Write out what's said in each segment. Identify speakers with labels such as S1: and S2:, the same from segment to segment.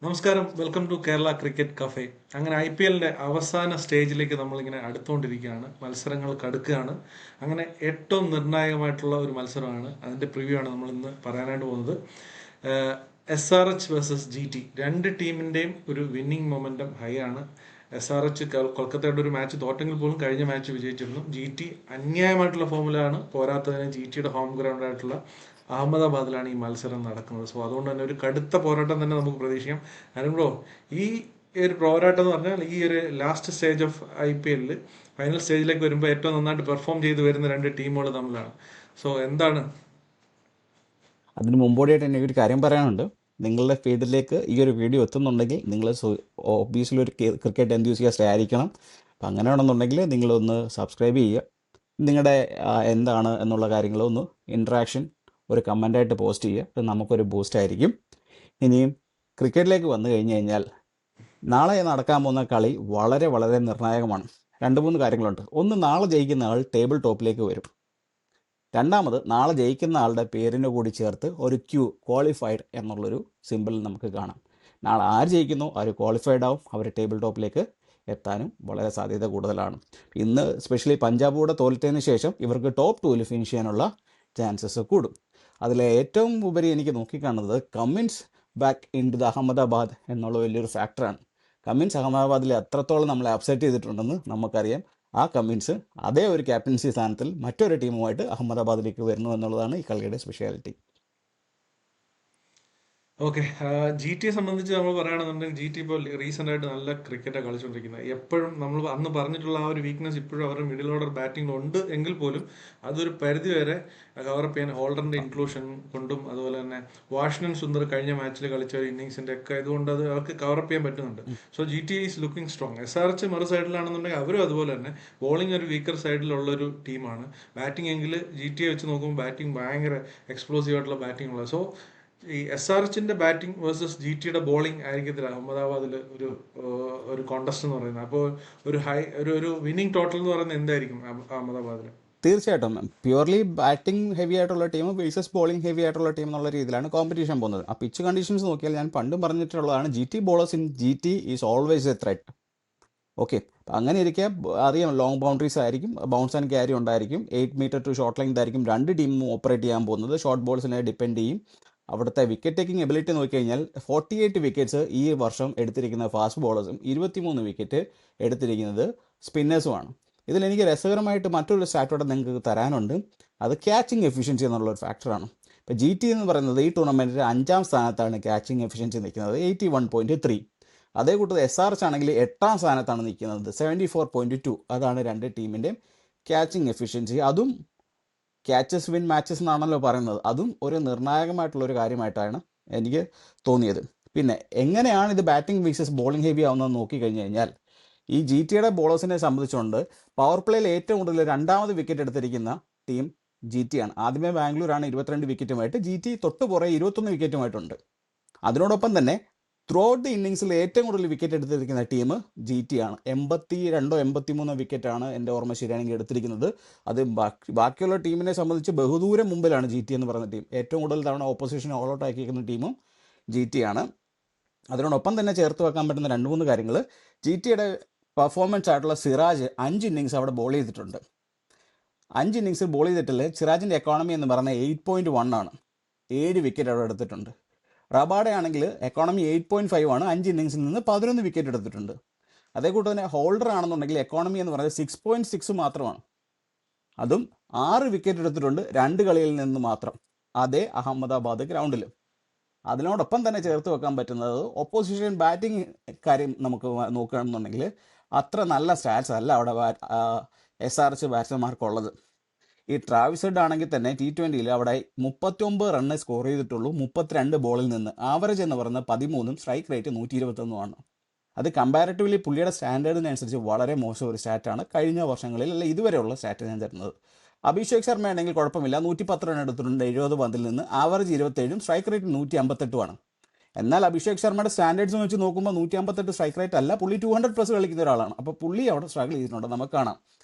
S1: നമസ്കാരം, welcome to Kerala cricket cafe. അങ്ങനെ IPLന്റെ അവസാന സ്റ്റേജിലേക്ക് നമ്മളിങ്ങനെ അടുത്തുകൊണ്ടിരിക്കുകയാണ്. മത്സരങ്ങൾ കടുക്കുകയാണ്. അങ്ങനെ ഏറ്റവും നിർണായകമായിട്ടുള്ള ഒരു മത്സരമാണ്, അതിൻ്റെ പ്രിവ്യൂ ആണ് നമ്മൾ ഇന്ന് പറയാനായിട്ട് പോകുന്നത്. SRH വേഴ്സസ് GT, രണ്ട് ടീമിൻ്റെയും ഒരു വിന്നിങ് മൊമെൻറ്റം ഹൈ ആണ്. SRH കൊൽക്കത്തയുടെ ഒരു മാച്ച് തോറ്റെങ്കിൽ പോലും കഴിഞ്ഞ മാച്ച് വിജയിച്ചിരുന്നു. GT അന്യായമായിട്ടുള്ള ഫോമിലാണ്. പോരാത്തതിന് GTയുടെ ഹോം ഗ്രൗണ്ടായിട്ടുള്ള അഹമ്മദാബാദിലാണ് ഈ മത്സരം നടക്കുന്നത്. സോ അതുകൊണ്ട് തന്നെ ഒരു കടുത്ത പോരാട്ടം തന്നെ നമുക്ക് പ്രതീക്ഷിക്കാം. അരുൺ ബ്രോ, ഈ ഒരു പോരാട്ടം എന്ന് പറഞ്ഞാൽ ഈ ഒരു last stage of IPL final സ്റ്റേജിലേക്ക് വരുമ്പോൾ ഏറ്റവും നന്നായിട്ട് പെർഫോം ചെയ്ത് വരുന്ന രണ്ട് ടീമുകൾ തമ്മിലാണ്. സോ എന്താണ്?
S2: അതിന് മുമ്പോടിയായിട്ട് എനിക്ക് ഒരു കാര്യം പറയാനുണ്ട്. നിങ്ങളുടെ ഫീഡിലേക്ക് ഈ ഒരു വീഡിയോ എത്തുന്നുണ്ടെങ്കിൽ നിങ്ങൾ ഒബ്വിയസ്ലി ഒരു ക്രിക്കറ്റ് എൻതൂസിയാസ്റ്റ് ആയിരിക്കണം. അപ്പം അങ്ങനെയാണെന്നുണ്ടെങ്കിൽ നിങ്ങളൊന്ന് സബ്സ്ക്രൈബ് ചെയ്യുക. നിങ്ങളുടെ എന്താണ് എന്നുള്ള കാര്യങ്ങളൊന്ന് ഇൻട്രാക്ഷൻ ഒരു കമൻ്റായിട്ട് പോസ്റ്റ് ചെയ്യുക. അത് നമുക്കൊരു ബൂസ്റ്റ് ആയിരിക്കും. ഇനിയും ക്രിക്കറ്റിലേക്ക് വന്നു കഴിഞ്ഞ് കഴിഞ്ഞാൽ നാളെ നടക്കാൻ പോകുന്ന കളി വളരെ വളരെ നിർണായകമാണ്. 2-3 കാര്യങ്ങളുണ്ട്. ഒന്ന്, നാളെ ജയിക്കുന്ന ആൾ ടേബിൾ ടോപ്പിലേക്ക് വരും. രണ്ടാമത്, നാളെ ജയിക്കുന്ന ആളുടെ പേരിന് കൂടി ചേർത്ത് ഒരു ക്വാളിഫൈഡ് എന്നുള്ളൊരു സിമ്പിൾ നമുക്ക് കാണാം. നാളെ ആര് ജയിക്കുന്നോ അവർ ക്വാളിഫൈഡ് ആവും, അവർ ടേബിൾ ടോപ്പിലേക്ക് എത്താനും വളരെ സാധ്യത കൂടുതലാണ്. ഇന്ന് സ്പെഷ്യലി പഞ്ചാബ് കൂടെ തോൽറ്റതിന് ശേഷം ഇവർക്ക് ടോപ്പ് 2-ൽ ഫിനിഷ് ചെയ്യാനുള്ള ചാൻസസ് കൂടും. അതിലെ ഏറ്റവും ഉപരി എനിക്ക് നോക്കിക്കാണുന്നത് Cummins back in to the Ahmedabad എന്നുള്ള വലിയൊരു ഫാക്ടറാണ്. കമ്മിൻസ് അഹമ്മദാബാദിൽ എത്രത്തോളം നമ്മളെ അപ്സെറ്റ് ചെയ്തിട്ടുണ്ടെന്ന് നമുക്കറിയാം. ആ കമ്മിൻസ് അതേ ഒരു ക്യാപ്റ്റൻസി സ്ഥാനത്തിൽ മറ്റൊരു ടീമുമായിട്ട് അഹമ്മദാബാദിലേക്ക് വരുന്നു എന്നുള്ളതാണ് ഈ കളിയുടെ സ്പെഷ്യാലിറ്റി.
S1: ഓക്കെ, GTയെ സംബന്ധിച്ച് നമ്മൾ പറയുകയാണെന്നുണ്ടെങ്കിൽ GT ഇപ്പോൾ റീസെൻ്റ് ആയിട്ട് നല്ല ക്രിക്കറ്റാണ് കളിച്ചുകൊണ്ടിരിക്കുന്നത്. എപ്പോഴും നമ്മൾ അന്ന് പറഞ്ഞിട്ടുള്ള ആ ഒരു വീക്ക്നെസ് ഇപ്പോഴും അവരുടെ മിഡിൽ ഓർഡർ ബാറ്റിംഗിലുണ്ട് എങ്കിൽ പോലും അതൊരു പരിധി വരെ കവറപ്പ് ചെയ്യാൻ ഹോൾഡറിൻ്റെ ഇൻക്ലൂഷൻ കൊണ്ടും അതുപോലെ തന്നെ വാഷിംഗ്ടൺ സുന്ദർ കഴിഞ്ഞ മാച്ചിൽ കളിച്ച ഒരു ഇന്നിങ്സിൻ്റെ ഒക്കെ ഇതുകൊണ്ട് അത് അവർക്ക് കവറപ്പ് ചെയ്യാൻ പറ്റുന്നുണ്ട്. So GT is looking strong. SRH മറു സൈഡിലാണെന്നുണ്ടെങ്കിൽ അവരും അതുപോലെ തന്നെ ബോളിംഗ് ഒരു വീക്കർ സൈഡിലുള്ളൊരു ടീമാണ്. ബാറ്റിംഗ് എങ്കിൽ GTയെ വെച്ച് നോക്കുമ്പോൾ ബാറ്റിംഗ് ഭയങ്കര എക്സ്പ്ലോസീവ് ആയിട്ടുള്ള ബാറ്റിംഗ് ഉള്ളത്. സോ ഈ SRHന്റെ ബാറ്റിംഗ് വേഴ്സസ് GTയുടെ ബോളിംഗ് ആയിരിക്കത്തില്ല അഹമ്മദാബാദിൽ ഒരു കോണ്ടസ്റ്റ് എന്ന് പറയുന്നത്. അപ്പോൾ ഒരു വിന്നിംഗ് ടോട്ടൽ എന്ന് പറയുന്നത് എന്തായിരിക്കും അഹമ്മദാബാദിൽ?
S2: തീർച്ചയായിട്ടും പ്യുവർലി ബാറ്റിംഗ് ഹെവി ആയിട്ടുള്ള ടീം വേഴ്സസ് ബോളിംഗ് ഹെവി ആയിട്ടുള്ള ടീം എന്നുള്ള രീതിയിലാണ് കോമ്പറ്റീഷൻ പോകുന്നത്. ആ പിച്ച് കണ്ടീഷൻസ് നോക്കിയാൽ ഞാൻ പണ്ടും പറഞ്ഞിട്ടുള്ളതാണ്, GT bowlers in GT is always A threat. Okay, അങ്ങനെ ഇരിക്കുക അറിയാം, ലോങ് ബൗണ്ടറീസ് ആയിരിക്കും, ബൗൺസ് ആൻഡ് ക്യാരി ഉണ്ടായിരിക്കും, 8 മീറ്റർ ടു ഷോർട്ട് ലെങ്ത് ആയിരിക്കും രണ്ട് ടീമും ഓപ്പറേറ്റ് ചെയ്യാൻ പോകുന്നത്. ഷോർട്ട് ബോൾസിനെ ഡിപ്പെൻഡ് ചെയ്യും. അവിടുത്തെ വിക്കറ്റ് ടേക്കിംഗ് എബിലിറ്റി നോക്കിക്കഴിഞ്ഞാൽ 48 വിക്കറ്റ്സ് ഈ വർഷം എടുത്തിരിക്കുന്ന ഫാസ്റ്റ് ബോളേഴ്സും 23 വിക്കറ്റ് എടുത്തിരിക്കുന്നത് സ്പിന്നേഴ്സുമാണ്. ഇതിലെനിക്ക് രസകരമായിട്ട് മറ്റൊരു സ്റ്റാറ്റോടെ നിങ്ങൾക്ക് തരാനുണ്ട്. അത് ക്യാച്ചിങ് എഫിഷ്യൻസി എന്നുള്ളൊരു ഫാക്ടറാണ്. ഇപ്പോൾ GT എന്ന് പറയുന്നത് ഈ ടൂർണമെൻറ്റിൽ 5ാം സ്ഥാനത്താണ് ക്യാച്ചിങ് എഫിഷ്യൻസി നിൽക്കുന്നത്, 81.3. അതേ കൂട്ടത്തിൽ SRH ആണെങ്കിൽ 8ാം സ്ഥാനത്താണ് നിൽക്കുന്നത്, 74.2. അതാണ് രണ്ട് ടീമിൻ്റെയും ക്യാച്ചിങ് എഫിഷ്യൻസി. അതും ക്യാച്ചസ് വിൻ മാച്ചസ് എന്നാണല്ലോ പറയുന്നത്. അതും ഒരു നിർണായകമായിട്ടുള്ളൊരു കാര്യമായിട്ടാണ് എനിക്ക് തോന്നിയത്. പിന്നെ എങ്ങനെയാണ് ഇത് ബാറ്റിംഗ് വേഴ്സസ് ബോളിംഗ് ഹെവി ആവുന്നതെന്ന് നോക്കിക്കഴിഞ്ഞ് കഴിഞ്ഞാൽ ഈ GTയുടെ ബോളേഴ്സിനെ സംബന്ധിച്ചുകൊണ്ട് പവർ പ്ലേയിൽ ഏറ്റവും കൂടുതൽ രണ്ടാമത് വിക്കറ്റ് എടുത്തിരിക്കുന്ന ടീം GT ആണ്. ആദ്യമേ ബാംഗ്ലൂരാണ് 22 വിക്കറ്റുമായിട്ട്, GT തൊട്ട് പുറകെ 21 വിക്കറ്റുമായിട്ടുണ്ട്. അതിനോടൊപ്പം തന്നെ ത്രൂ ഔട്ട് ദി ഇന്നിങ്സിൽ ഏറ്റവും കൂടുതൽ വിക്കറ്റ് എടുത്തിരിക്കുന്ന ടീം GT ആണ്. 82 83 വിക്കറ്റാണ് എൻ്റെ ഓർമ്മ ശരിയാണെങ്കിൽ എടുത്തിരിക്കുന്നത്. അത് ബാക്കിയുള്ള ടീമിനെ സംബന്ധിച്ച് ബഹുദൂരം മുമ്പിലാണ് GT എന്ന് പറയുന്ന ടീം. ഏറ്റവും കൂടുതൽ തവണ ഓപ്പോസിഷനെ ഓൾ ഔട്ട് ആക്കിയിരിക്കുന്ന ടീമും GT ആണ്. അതിനോടൊപ്പം തന്നെ ചേർത്ത് വെക്കാൻ പറ്റുന്ന 2-3 കാര്യങ്ങൾ, GTയുടെ പെർഫോമൻസ് ആയിട്ടുള്ള സിറാജ് 5 ഇന്നിങ്സ് അവിടെ ബോൾ ചെയ്തിട്ടുണ്ട്. 5 ഇന്നിങ്സിൽ ബോൾ ചെയ്തിട്ടില്ല. സിറാജിൻ്റെ എക്കോണമി എന്ന് പറയുന്നത് 8.1 ആണ്. 7 വിക്കറ്റ് അവിടെ എടുത്തിട്ടുണ്ട്. റബാഡ ആണെങ്കിൽ എക്കോണമി 8.5 ആണ്. 5 ഇന്നിങ്സിൽ നിന്ന് 11 വിക്കറ്റ് എടുത്തിട്ടുണ്ട്. അതേകൂട്ട് തന്നെ ഹോൾഡർ ആണെന്നുണ്ടെങ്കിൽ എക്കോണമി എന്ന് പറയുന്നത് 6.6 മാത്രമാണ്. അതും 6 വിക്കറ്റ് എടുത്തിട്ടുണ്ട് 2 കളിയിൽ നിന്ന് മാത്രം, അതേ അഹമ്മദാബാദ് ഗ്രൗണ്ടിൽ. അതിനോടൊപ്പം തന്നെ ചേർത്ത് വെക്കാൻ പറ്റുന്നത് ഓപ്പോസിഷൻ ബാറ്റിംഗ് കാര്യം നമുക്ക് നോക്കുകയാണെന്നുണ്ടെങ്കിൽ അത്ര നല്ല സ്റ്റാറ്റ്സ് അല്ല അവിടെ SRH ബാറ്റ്സ്മാൻമാർക്കുള്ളത്. ഈ ട്രാവിസ് ഹെഡ് ആണെങ്കിൽ തന്നെ T20യിൽ അവിടെ 39 റണ്ണ് സ്കോർ ചെയ്തിട്ടുള്ളൂ 32 ബോളിൽ നിന്ന്. ആവറേജ് എന്ന് പറയുന്നത് 13, സ്ട്രൈക്ക് റേറ്റ് 121. അത് കമ്പാരിറ്റീവ്ലി പുള്ളിയുടെ സ്റ്റാൻഡേർഡിനനുസരിച്ച് വളരെ മോശം ഒരു സ്റ്റാറ്റാണ് കഴിഞ്ഞ വർഷങ്ങളിൽ അല്ല ഇതുവരെയുള്ള സ്റ്റാറ്റ് ഞാൻ തരുന്നത്. അഭിഷേക് ശർമ്മ ആണെങ്കിൽ കുഴപ്പമില്ല, 110 റൺ എടുത്തിട്ടുണ്ട് 70 പന്തിൽ നിന്ന്, ആവറേജ് 27, സ്ട്രൈക്ക് റേറ്റ് 158. എന്നാൽ അഭിഷേക് ശർമ്മയുടെ സ്റ്റാൻഡേർഡ്സ് വെച്ച് നോക്കുമ്പോൾ 158 സ്ട്രൈക്ക് റേറ്റ് അല്ല, പുള്ളി 200+ കളിക്കുന്ന ഒരാളാണ്. അപ്പോൾ പുള്ളി അവിടെ സ്ട്രഗിൾ ചെയ്തിട്ടുണ്ട്, നമുക്ക് കാണാം.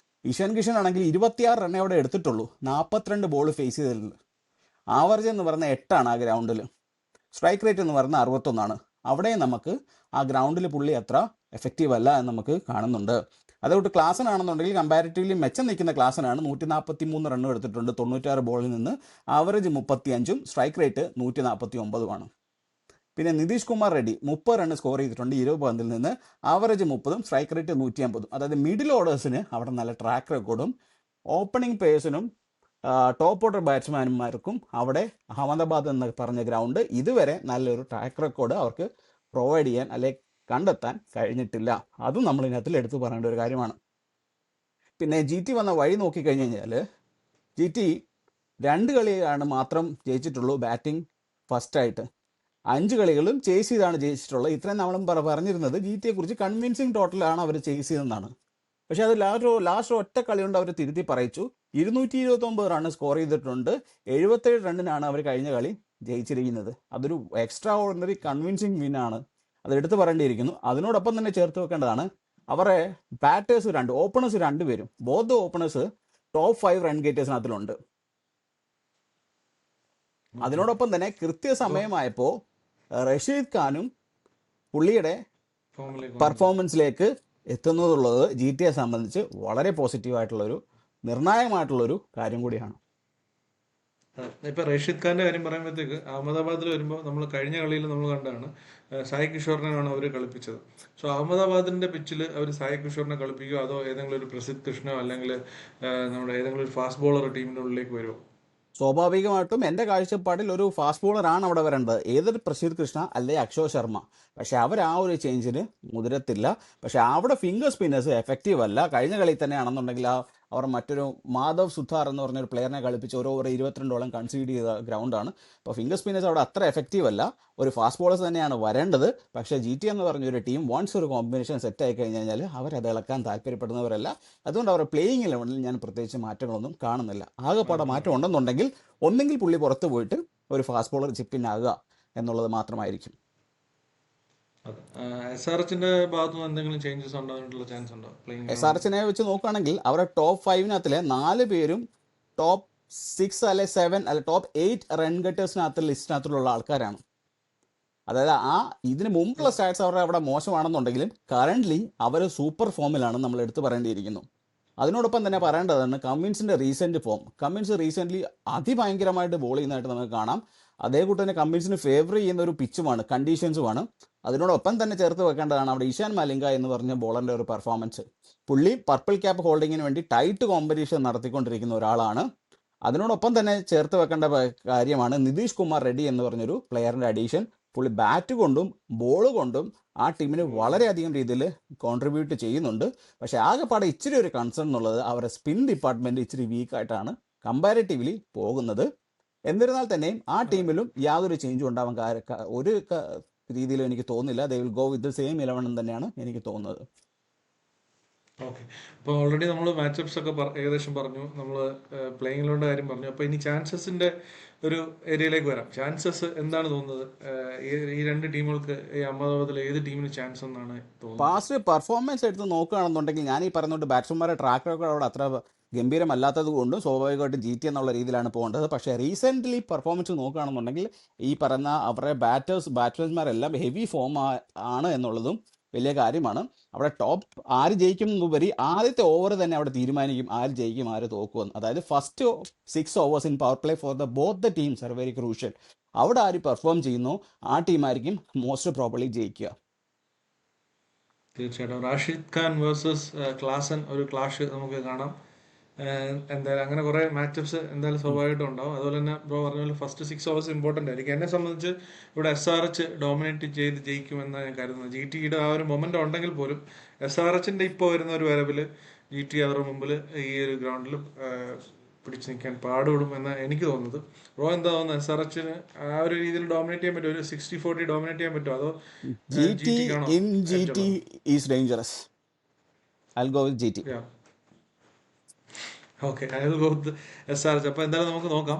S2: ഇഷാൻ കിഷൻ ആണെങ്കിൽ 26 റണ്ണേ അവിടെ എടുത്തിട്ടുള്ളൂ 42 ബോൾ ഫേസ് ചെയ്തിട്ടുണ്ട്. ആവറേജ് എന്ന് പറയുന്നത് 8 ആണ് ആ ഗ്രൗണ്ടിൽ. സ്ട്രൈക്ക് റേറ്റ് എന്ന് പറയുന്നത് 61. അവിടെ നമുക്ക് ആ ഗ്രൗണ്ടിൽ പുള്ളി അത്ര എഫക്റ്റീവ് അല്ല എന്ന് നമുക്ക് കാണുന്നുണ്ട്. അതുകൊണ്ട് ക്ലാസ്സിനാണെന്നുണ്ടെങ്കിൽ കമ്പാരിറ്റീവ്ലി മെച്ചം നിൽക്കുന്ന ക്ലാസ്സിനാണ് 143 റണ്ണ് എടുത്തിട്ടുണ്ട് 96 ബോളിൽ നിന്ന്. Average 35, strike rate 149. പിന്നെ നിതീഷ് കുമാർ റെഡ്ഡി 30 റണ്ണ് സ്കോർ ചെയ്തിട്ടുണ്ട് 20 പന്തിൽ നിന്ന്. Average 30, strike rate 150. അതായത് മിഡിൽ ഓർഡേഴ്സിന് അവിടെ നല്ല ട്രാക്ക് റെക്കോർഡും ഓപ്പണിംഗ് പേഴ്സണും ടോപ്പ് ഓർഡർ ബാറ്റ്സ്മാൻമാർക്കും അവിടെ അഹമ്മദാബാദ് എന്ന് പറഞ്ഞ ഗ്രൗണ്ട് ഇതുവരെ നല്ലൊരു ട്രാക്ക് റെക്കോർഡ് അവർക്ക് പ്രൊവൈഡ് ചെയ്യാൻ അല്ലെങ്കിൽ കണ്ടെത്താൻ കഴിഞ്ഞിട്ടില്ല. അതും നമ്മൾ ഇതിനകത്തിൽ എടുത്തു പറയേണ്ട ഒരു കാര്യമാണ്. പിന്നെ GT വന്ന വഴി നോക്കിക്കഴിഞ്ഞ് കഴിഞ്ഞാൽ GT 2 കളിയാണ് മാത്രം ജയിച്ചിട്ടുള്ളൂ ബാറ്റിംഗ് ഫസ്റ്റായിട്ട്. 5 കളികളും ചേസ് ചെയ്താണ് ജയിച്ചിട്ടുള്ളത്. ഇത്രയും നമ്മളും പറഞ്ഞിരുന്നത് GTയെ കുറിച്ച് കൺവിൻസിങ് ടോട്ടലാണ് അവർ ചേസ് ചെയ്തെന്നാണ്. പക്ഷേ അത് ലാസ്റ്റ് ഒറ്റ കളി കൊണ്ട് അവർ തിരുത്തി പറയിച്ചു. 229 റണ്ണ് സ്കോർ ചെയ്തിട്ടുണ്ട്. 77 റണ്ണിനാണ് അവർ കഴിഞ്ഞ കളി ജയിച്ചിരിക്കുന്നത്. അതൊരു എക്സ്ട്രാ ഓർഡിനറി കൺവിൻസിങ് വിന്നാണ്, അത് എടുത്തു പറയേണ്ടിയിരിക്കുന്നു. അതിനോടൊപ്പം തന്നെ ചേർത്ത് വെക്കേണ്ടതാണ് അവരെ ബാറ്റേഴ്സ് ഓപ്പണേഴ്സ് 2 പേരും ബോത്ത് ഓപ്പണേഴ്സ് ടോപ്പ് 5 റൺ ഗേറ്റേഴ്സിനകത്തിലുണ്ട്. അതിനോടൊപ്പം തന്നെ കൃത്യസമയമായപ്പോൾ റഷീദ് ഖാനും പുള്ളിയുടെ പെർഫോമൻസിലേക്ക് എത്തുന്നതുള്ളത് GTയെ സംബന്ധിച്ച് വളരെ പോസിറ്റീവായിട്ടുള്ളൊരു നിർണായകമായിട്ടുള്ളൊരു കാര്യം കൂടിയാണ്.
S1: ഇപ്പൊ റഷീദ് ഖാന്റെ കാര്യം പറയുമ്പോഴത്തേക്ക് അഹമ്മദാബാദിൽ വരുമ്പോൾ നമ്മൾ കഴിഞ്ഞ കളിയിൽ നമ്മൾ കണ്ടതാണ് സായി കിഷോറിനെയാണ് അവർ കളിപ്പിച്ചത്. സോ അഹമ്മദാബാദിന്റെ പിച്ചിൽ അവർ സായി കിഷോറിനെ കളിപ്പിക്കുമോ അതോ ഏതെങ്കിലും ഒരു പ്രസിദ്ധ് കൃഷ്ണോ അല്ലെങ്കിൽ നമ്മുടെ ഏതെങ്കിലും ഒരു ഫാസ്റ്റ് ബോളർ ടീമിന്റെ ഉള്ളിലേക്ക് വരുമോ?
S2: സ്വാഭാവികമായിട്ടും എൻ്റെ കാഴ്ചപ്പാടിൽ ഒരു ഫാസ്റ്റ് ബോളറാണ് അവിടെ വരേണ്ടത്, ഏതൊരു പ്രസിദ്ധ് കൃഷ്ണ അല്ലെ അക്ഷോ ശർമ്മ. പക്ഷെ അവർ ആ ഒരു ചേഞ്ചിന് മുതിരത്തില്ല. പക്ഷെ അവിടെ ഫിംഗർ സ്പിന്നേഴ്സ് എഫക്റ്റീവ് അല്ല. കഴിഞ്ഞ കളിയിൽ തന്നെയാണെന്നുണ്ടെങ്കിൽ അവർ മറ്റൊരു മാധവ് സുധാർ എന്ന് പറഞ്ഞൊരു പ്ലെയറിനെ കളിപ്പിച്ച് ഒരു ഓവർ 22 കൺസീഡ് ചെയ്ത ഗ്രൗണ്ടാണ്. അപ്പോൾ ഫിംഗർ സ്പിന്നേഴ്സ് അവിടെ അത്ര എഫക്റ്റീവ് അല്ല. ഒരു ഫാസ്റ്റ് ബോളേഴ്സ് തന്നെയാണ് വരേണ്ടത്. പക്ഷേ GT എന്ന് പറഞ്ഞൊരു ടീം വൺസ് ഒരു കോമ്പിനേഷൻ സെറ്റ് ആയി കഴിഞ്ഞ് കഴിഞ്ഞാൽ അവരത് ഇളക്കാൻ താല്പര്യപ്പെടുന്നവരല്ല. അതുകൊണ്ട് അവരുടെ പ്ലേയിങ് ലെവലിൽ ഞാൻ പ്രത്യേകിച്ച് മാറ്റങ്ങളൊന്നും കാണുന്നില്ല. ആകെപ്പാടെ മാറ്റം ഉണ്ടെന്നുണ്ടെങ്കിൽ ഒന്നെങ്കിൽ പുള്ളി പുറത്ത് പോയിട്ട് ഒരു ഫാസ്റ്റ് ബോളർ ചിപ്പിനാകുക എന്നുള്ളത് മാത്രമായിരിക്കും.
S1: SRHന്റെ ഭാഗത്തു നിന്ന് എന്തെങ്കിലും ചേഞ്ചസ് ഉണ്ടാകാനുള്ള ചാൻസ് ഉണ്ടോ?
S2: SRHനെ വെച്ച് നോക്കുകയാണെങ്കിൽ അവരുടെ ടോപ്പ് 5 4 പേരും ടോപ്പ് 6 അല്ലെ 7 അല്ലെ ടോപ്പ് 8 റൺ ഗട്ടേഴ്സിനകത്ത് ലിസ്റ്റിനകത്തുള്ള ആൾക്കാരാണ്. അതായത് ഇതിന് മുമ്പുള്ള സ്റ്റാറ്റ്സ് അവരുടെ അവിടെ മോശമാണെന്നുണ്ടെങ്കിലും കറൻ്റ്ലി അവർ സൂപ്പർ ഫോമിലാണ്, നമ്മൾ എടുത്തു പറയേണ്ടിയിരിക്കുന്നു. അതിനോടൊപ്പം തന്നെ പറയേണ്ടതാണ് കമ്മിൻസിൻ്റെ റീസെൻറ്റ് ഫോം. കമ്മിൻസ് റീസെൻ്റ്ലി അതിഭയങ്കരമായിട്ട് ബോൾ ചെയ്യുന്നതായിട്ട് നമുക്ക് കാണാം. അതേ കൂട്ട് തന്നെ കമ്മിൻസിന് ഫേവർ ചെയ്യുന്ന ഒരു പിച്ചുമാണ്, കണ്ടീഷൻസുമാണ്. അതിനോടൊപ്പം തന്നെ ചേർത്ത് വെക്കേണ്ടതാണ് അവിടെ ഇഷാൻ മലിംഗ എന്ന് പറഞ്ഞ ബോളറിൻ്റെ ഒരു പെർഫോമൻസ്. പുള്ളി പർപ്പിൾ ക്യാപ്പ് ഹോൾഡിങ്ങിന് വേണ്ടി ടൈറ്റ് കോമ്പറ്റീഷൻ നടത്തിക്കൊണ്ടിരിക്കുന്ന ഒരാളാണ്. അതിനോടൊപ്പം തന്നെ ചേർത്ത് വെക്കേണ്ട കാര്യമാണ് നിതീഷ് കുമാർ റെഡ്ഡി എന്ന് പറഞ്ഞൊരു പ്ലെയറിൻ്റെ അഡീഷൻ. പുള്ളി ബാറ്റ് കൊണ്ടും ബോൾ കൊണ്ടും ആ ടീമിന് വളരെയധികം രീതിയിൽ കോൺട്രിബ്യൂട്ട് ചെയ്യുന്നുണ്ട്. പക്ഷേ ആകെപ്പാടെ ഇച്ചിരി ഒരു കൺസേൺ എന്നുള്ളത് അവരുടെ സ്പിൻ ഡിപ്പാർട്ട്മെൻറ്റ് ഇച്ചിരി വീക്കായിട്ടാണ് കമ്പാരിറ്റീവ്ലി പോകുന്നത്. എന്നിരുന്നാൽ തന്നെയും ആ ടീമിലും യാതൊരു ചേഞ്ചും ഉണ്ടാവാൻ ഒരു രീതിയിലും എനിക്ക് തോന്നുന്നില്ല. They will go with the same 11 എന്ന് തന്നെയാണ് എനിക്ക് തോന്നുന്നത്.
S1: ഓക്കെ, അപ്പോൾ ഓൾറെഡി നമ്മൾ മാച്ചപ്സ് ഒക്കെ ഏകദേശം പറഞ്ഞു, നമ്മൾ പ്ലേയിങ് ലോണിൻ്റെ കാര്യം പറഞ്ഞു. അപ്പോൾ ഇനി ചാൻസസിൻ്റെ ഒരു ഏരിയയിലേക്ക് വരാം. ചാൻസസ് എന്താണ് തോന്നുന്നത്? ഈ 2 ടീമുകൾക്ക് ഈ അഹമ്മദാബാദിൽ ഏത് ടീമിന് ചാൻസ് എന്നാണ് തോന്നുന്നത്?
S2: പാസ്റ്റ് പെർഫോമൻസ് എടുത്ത് നോക്കുകയാണെന്നുണ്ടെങ്കിൽ ഞാൻ ഈ പറഞ്ഞുകൊണ്ട് ബാറ്റ്സ്മാൻമാരുടെ ട്രാക്ക് റെക്കോർഡ് അവിടെ അത്ര ഗംഭീരമല്ലാത്തത് കൊണ്ടും സ്വാഭാവികമായിട്ടും GT എന്നുള്ള രീതിയിലാണ് പോകേണ്ടത്. പക്ഷേ റീസെൻ്റ്ലി പെർഫോമൻസ് നോക്കുകയാണെന്നുണ്ടെങ്കിൽ ഈ പറഞ്ഞ അവരുടെ ബാറ്റ്സ്മാൻമാരെല്ലാം ഹെവി ഫോം ആണ് എന്നുള്ളതും വലിയ കാര്യമാണ്. അവിടെ ടോപ്പ് ആര് ജയിക്കും എന്നുപരി ആദ്യത്തെ ഓവർ തന്നെ അവിടെ തീരുമാനിക്കും ആര് ജയിക്കും ആര് തോക്കുമെന്ന്. അതായത് first 6 overs in power play for both the teams are very crucial. അവിടെ ആര് പെർഫോം ചെയ്യുന്നു ആ ടീമായിരിക്കും മോസ്റ്റ് പ്രോബബ്ലി ജയിക്കുക.
S1: തീർച്ചയായിട്ടും റാഷിദ് ഖാൻ വേഴ്സസ് ക്ലാസൻ ഒരു ക്ലാഷ് നമുക്ക് കാണാം. എന്തായാലും അങ്ങനെ കുറേ മാച്ചപ്സ് എന്തായാലും സ്വാഭാവികമായിട്ടും ഉണ്ടാവും. അതുപോലെ തന്നെ ബ്രോ പറഞ്ഞ പോലെ ഫസ്റ്റ് 6 overs ഇമ്പോർട്ടൻ്റ് ആയിരിക്കും. എന്നെ സംബന്ധിച്ച് ഇവിടെ SRH ഡോമിനേറ്റ് ചെയ്ത് ജയിക്കുമെന്നാണ് ഞാൻ കരുതുന്നത്. GTയുടെ ആ ഒരു മൊമെൻ്റ് ഉണ്ടെങ്കിൽ പോലും SRHൻ്റെ ഇപ്പോൾ വരുന്ന ഒരു വരവിൽ GT അവരുടെ മുമ്പിൽ ഈ ഒരു ഗ്രൗണ്ടിൽ പിടിച്ചു നിൽക്കാൻ പാടുപെടും എന്നാണ് എനിക്ക് തോന്നുന്നത്. ബ്രോ എന്താ തോന്നുന്നത്? SRHന് ആ ഒരു രീതിയിൽ ഡോമിനേറ്റ് ചെയ്യാൻ പറ്റുമോ? ഒരു 60-40 ഡോമിനേറ്റ് ചെയ്യാൻ പറ്റുമോ? അതോ
S2: GT is dangerous. I'll go with GT.
S1: Okay, I will go with SRH. അപ്പോൾ എന്തായാലും നമുക്ക് നോക്കാം.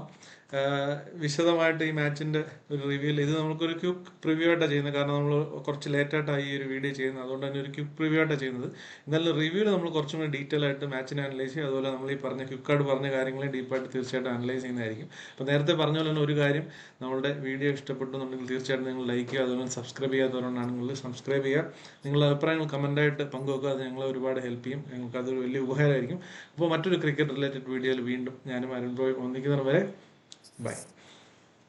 S1: വിശദമായിട്ട് ഈ മാച്ചിൻ്റെ ഒരു റിവ്യൂ, ഇത് നമുക്കൊരു ക്വിക്ക് പ്രിവ്യൂ ആയിട്ടാണ് ചെയ്യുന്നത്. കാരണം നമ്മൾ കുറച്ച് ലേറ്റായിട്ടാണ് ഈ ഒരു വീഡിയോ ചെയ്യുന്നത്, അതുകൊണ്ട് തന്നെ ഒരു ക്വിക്ക് പ്രിവ്യൂ ആയിട്ടാണ് ചെയ്യുന്നത്. എന്നാലും റിവ്യൂവിൽ നമ്മൾ കുറച്ചും കൂടി ഡീറ്റെയിൽ ആയിട്ട് മാച്ചിനെ അനലൈസ് ചെയ്യും. അതുപോലെ നമ്മൾ ഈ പറഞ്ഞ ക്വിക്കായിട്ട് പറഞ്ഞ കാര്യങ്ങളെ ഡീപ്പായിട്ട് തീർച്ചയായിട്ടും അനലൈസ് ചെയ്യുന്നതായിരിക്കും. അപ്പോൾ നേരത്തെ പറഞ്ഞ പോലെ തന്നെ ഒരു കാര്യം, നമ്മുടെ വീഡിയോ ഇഷ്ടപ്പെട്ടുന്നുണ്ടെങ്കിൽ തീർച്ചയായിട്ടും നിങ്ങൾ ലൈക്ക് ചെയ്യുക. അതുപോലെ സബ്സ്ക്രൈബ് ചെയ്യാത്തവരുണ്ടാണെങ്കിൽ സബ്സ്ക്രൈബ് ചെയ്യുക. നിങ്ങളുടെ അഭിപ്രായങ്ങൾ കമൻറ്റായിട്ട് പങ്കുവെക്കുക. അത് ഞങ്ങളെ ഒരുപാട് ഹെൽപ്പ് ചെയ്യും. ഞങ്ങൾക്ക് അതൊരു വലിയ ഉപകാരമായിരിക്കും. അപ്പോൾ മറ്റൊരു ക്രിക്കറ്റ് റിലേറ്റഡ് വീഡിയോയിൽ വീണ്ടും ഞാനും അരുൺ റോയ് ഒന്നിക്കുന്നവരെ ബൈ.